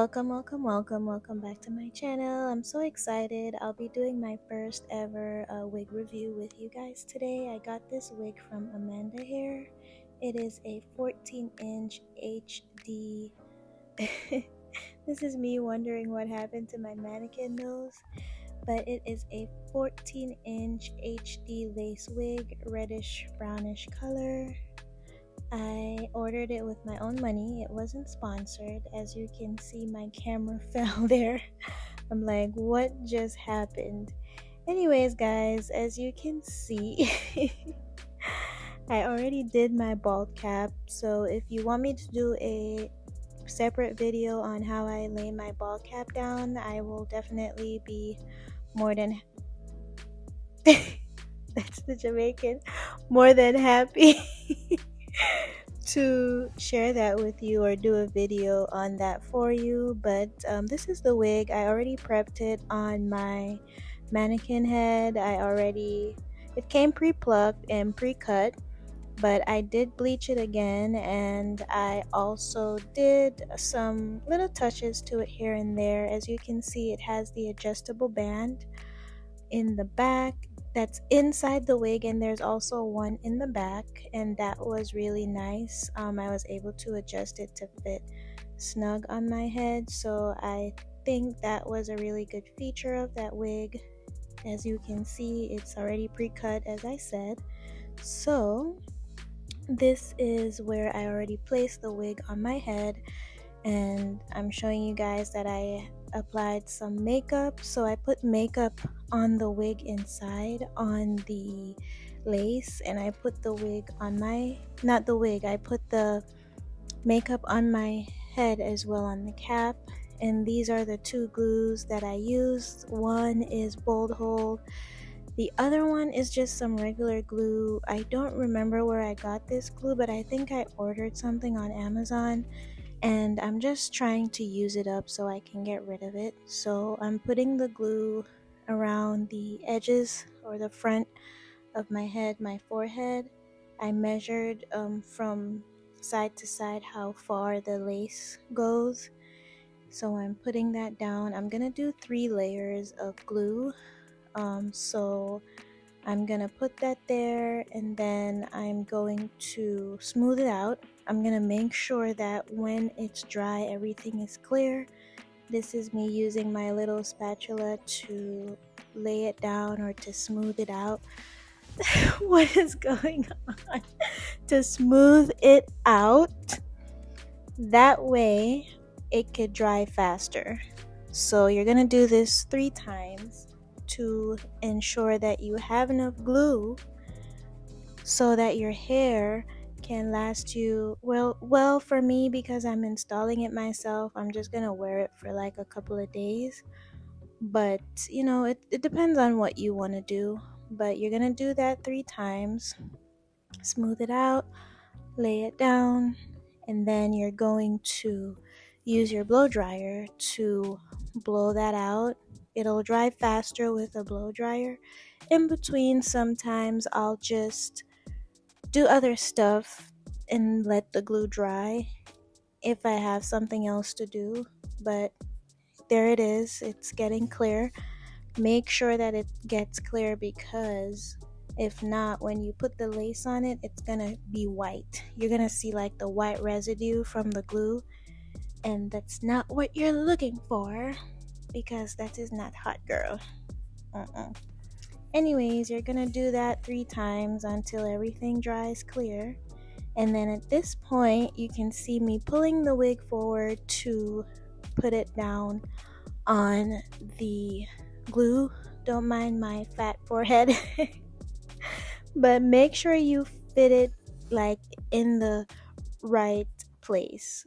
Welcome back to my channel. I'm so excited. I'll be doing my first ever wig review with you guys today. I got this wig from Amanda Hair. It is a 14-inch HD. This is me wondering what happened to my mannequin nose. But it is a 14-inch HD lace wig, reddish brownish color. I ordered it with my own money. It wasn't sponsored. As you can see, my camera fell there. I'm like, what just happened? Anyways, guys, as you can see, I already did my bald cap. So if you want me to do a separate video on how I lay my bald cap down, I will definitely be more than that's the Jamaican, more than happy to share that with you or do a video on that for you. But this is the wig. I already prepped it on my mannequin head. It came pre-plucked and pre-cut, but I did bleach it again, and I also did some little touches to it here and there. As you can see, it has the adjustable band in the back that's inside the wig, and there's also one in the back, and that was really nice. I was able to adjust it to fit snug on my head, so I think that was a really good feature of that wig. As you can see, it's already pre-cut, as I said. So this is where I already placed the wig on my head, and I'm showing you guys that I applied some makeup. So I put makeup on the wig inside on the lace, and I put the wig on my I put the makeup on my head as well on the cap. And these are the two glues that I used. One is Bold Hold, the other one is just some regular glue. I don't remember where I got this glue, but I think I ordered something on Amazon, and I'm just trying to use it up so I can get rid of it. So I'm putting the glue around the edges or the front of my head, my forehead. I measured from side to side how far the lace goes. So I'm putting that down. I'm gonna do 3 layers of glue. So I'm gonna put that there, and then I'm going to smooth it out. I'm gonna make sure that when it's dry, everything is clear. This is me using my little spatula to lay it down or to smooth it out. What is going on? To smooth it out. That way it could dry faster. So you're gonna do this 3 times to ensure that you have enough glue so that your hair can last you well for me, because I'm installing it myself, I'm just gonna wear it for like a couple of days. But it depends on what you want to do. But you're gonna do that 3 times, smooth it out, lay it down, and then you're going to use your blow dryer to blow that out. It'll dry faster with a blow dryer. In between, sometimes I'll just do other stuff and let the glue dry if I have something else to do. But there it is, it's getting clear. Make sure that it gets clear, because if not, when you put the lace on it, it's gonna be white. You're gonna see like the white residue from the glue, and that's not what you're looking for, because that is not hot, girl. Anyways, you're gonna do that 3 times until everything dries clear. And then at this point, you can see me pulling the wig forward to put it down on the glue. Don't mind my fat forehead. But make sure you fit it like in the right place.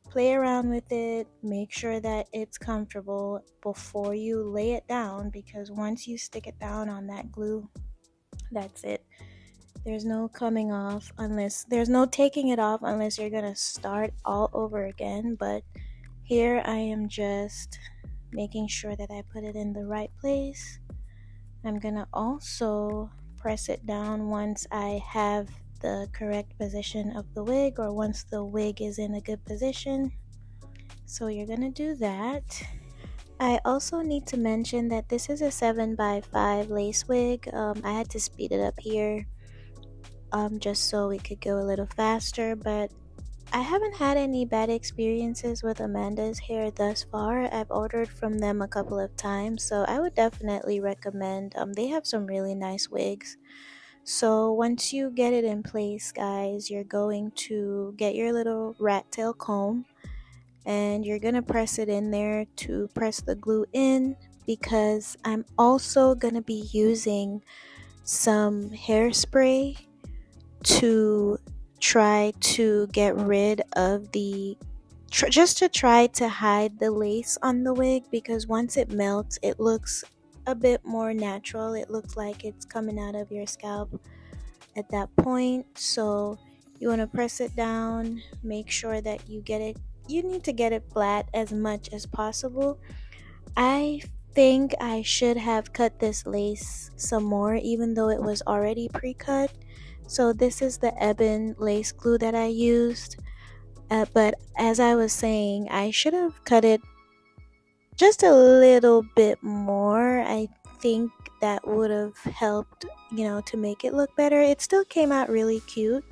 Play around with it, make sure that it's comfortable before you lay it down, because once you stick it down on that glue, that's it. There's no coming off, unless there's no taking it off, unless you're gonna start all over again. But here I am just making sure that I put it in the right place. I'm gonna also press it down once I have the correct position of the wig, or once the wig is in a good position. So you're gonna do that. I also need to mention that this is a 7x5 lace wig. I had to speed it up here just so it could go a little faster, but I haven't had any bad experiences with Amanda's hair thus far. I've ordered from them a couple of times, so I would definitely recommend. They have some really nice wigs. So once you get it in place, guys, you're going to get your little rat tail comb and you're gonna press it in there to press the glue in, because I'm also gonna be using some hairspray to try to get rid of just to try to hide the lace on the wig, because once it melts it looks a bit more natural. It looks like it's coming out of your scalp at that point. So you want to press it down, make sure that you need to get it flat as much as possible. I think I should have cut this lace some more, even though it was already pre-cut. So this is the Ebin lace glue that I used. But as I was saying, I should have cut it just a little bit more. I think that would have helped, to make it look better. It still came out really cute,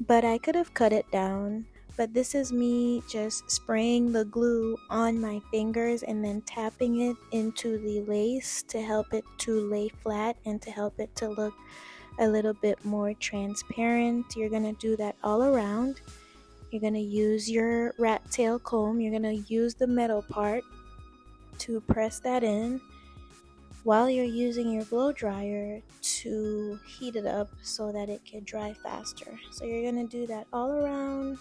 but I could have cut it down. But this is me just spraying the glue on my fingers and then tapping it into the lace to help it to lay flat and to help it to look a little bit more transparent. You're gonna do that all around. You're gonna use your rat tail comb. You're gonna use the metal part to press that in while you're using your blow dryer to heat it up so that it can dry faster. So you're gonna do that all around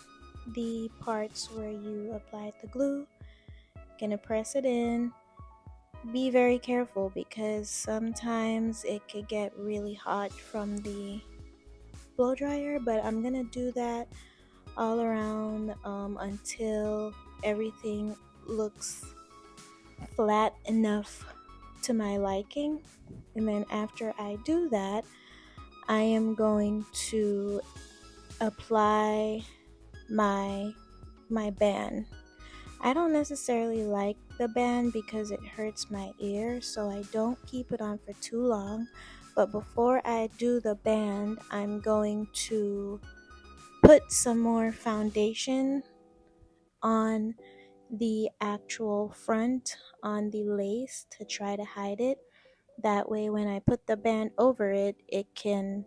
the parts where you applied the glue. Gonna press it in. Be very careful because sometimes it could get really hot from the blow dryer, but I'm gonna do that all around until everything looks flat enough to my liking. And then after I do that, I am going to apply my band. I don't necessarily like the band because it hurts my ear, so I don't keep it on for too long. But before I do the band, I'm going to put some more foundation on the actual front on the lace to try to hide it. That way when I put the band over it, it can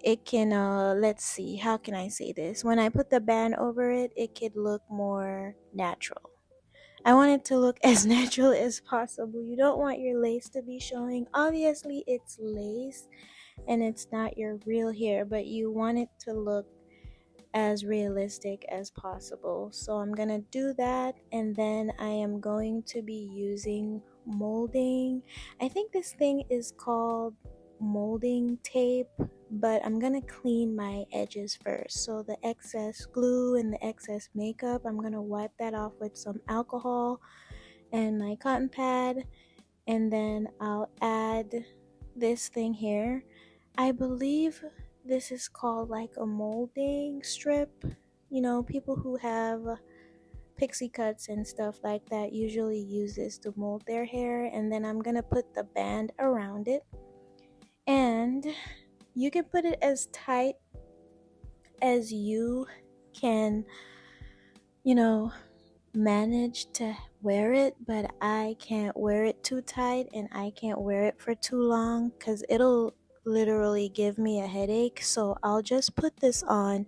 let's see, how can I say this? When I put the band over it, it could look more natural. I want it to look as natural as possible. You don't want your lace to be showing. Obviously, it's lace and it's not your real hair, but you want it to look as realistic as possible. So I'm gonna do that, and then I am going to be using molding. I think this thing is called molding tape, but I'm gonna clean my edges first. So the excess glue and the excess makeup, I'm gonna wipe that off with some alcohol and my cotton pad, and then I'll add this thing here. I believe this is called like a molding strip. People who have pixie cuts and stuff like that usually use this to mold their hair, and then I'm gonna put the band around it. And you can put it as tight as you can, you know, manage to wear it, but I can't wear it too tight and I can't wear it for too long because it'll literally give me a headache. So I'll just put this on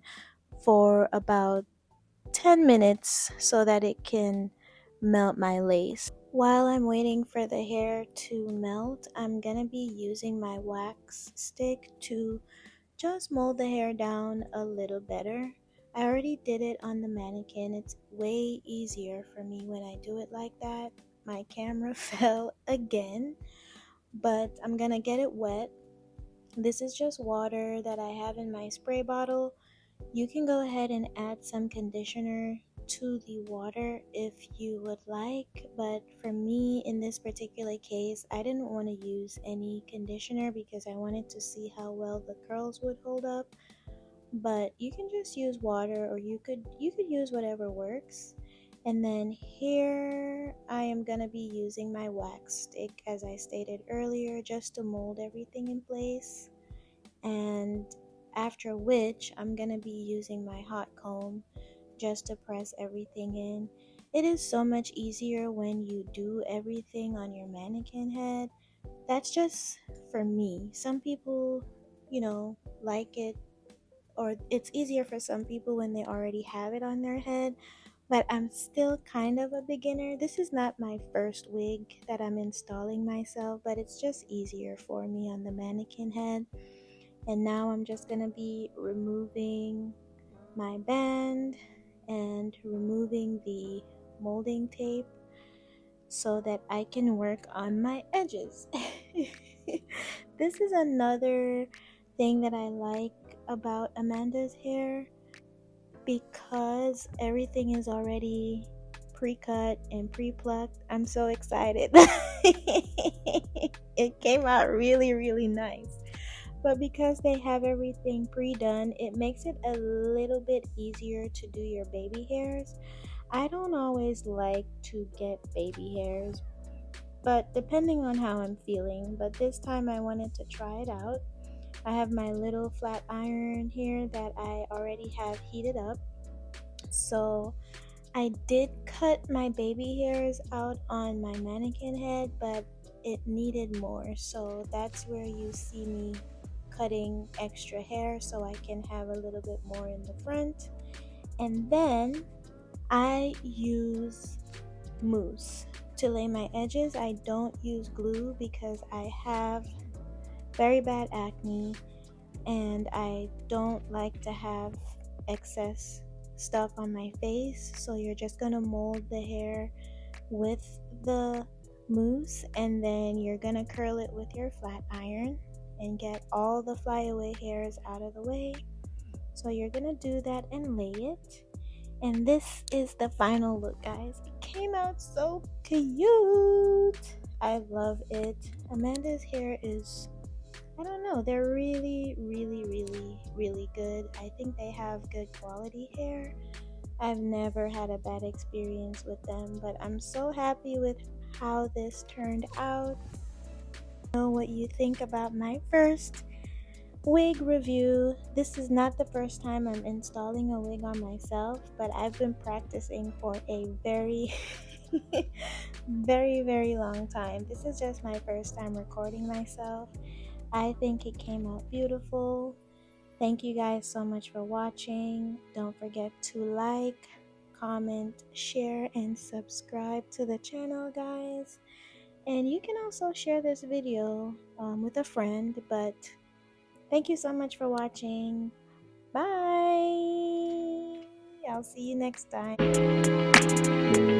for about 10 minutes so that it can melt my lace. While I'm waiting for the hair to melt, I'm gonna be using my wax stick to just mold the hair down a little better. I already did it on the mannequin. It's way easier for me when I do it like that. My camera fell again, but I'm gonna get it wet. This is just water that I have in my spray bottle. You can go ahead and add some conditioner to the water if you would like, but for me in this particular case, I didn't want to use any conditioner because I wanted to see how well the curls would hold up. But you can just use water, or you could use whatever works. And then here I am going to be using my wax stick, as I stated earlier, just to mold everything in place. And after which I'm going to be using my hot comb just to press everything in. It is so much easier when you do everything on your mannequin head. That's just for me. Some people, like it, or it's easier for some people when they already have it on their head. But I'm still kind of a beginner. This is not my first wig that I'm installing myself, but it's just easier for me on the mannequin head. And now I'm just gonna be removing my band and removing the molding tape so that I can work on my edges. This is another thing that I like about Amanda's hair, because everything is already pre-cut and pre-plucked. I'm so excited. It came out really, really nice. But because they have everything pre-done, it makes it a little bit easier to do your baby hairs. I don't always like to get baby hairs, but depending on how I'm feeling. But this time I wanted to try it out. I have my little flat iron here that I already have heated up. So I did cut my baby hairs out on my mannequin head, but it needed more. So that's where you see me cutting extra hair so I can have a little bit more in the front. And then I use mousse to lay my edges. I don't use glue because I have very bad acne and I don't like to have excess stuff on my face. So you're just gonna mold the hair with the mousse, and then you're gonna curl it with your flat iron and get all the flyaway hairs out of the way. So you're gonna do that and lay it. And this is the final look, guys. It came out so cute. I love it. Amanda's hair is, I don't know, they're really, really, really, really good. I think they have good quality hair. I've never had a bad experience with them, but I'm so happy with how this turned out. Know what you think about my first wig review. This is not the first time I'm installing a wig on myself, but I've been practicing for a very very, very long time. This is just my first time recording myself. I think it came out beautiful. Thank you guys so much for watching. Don't forget to like, comment, share, and subscribe to the channel, guys. And you can also share this video with a friend. But thank you so much for watching. Bye. I'll see you next time.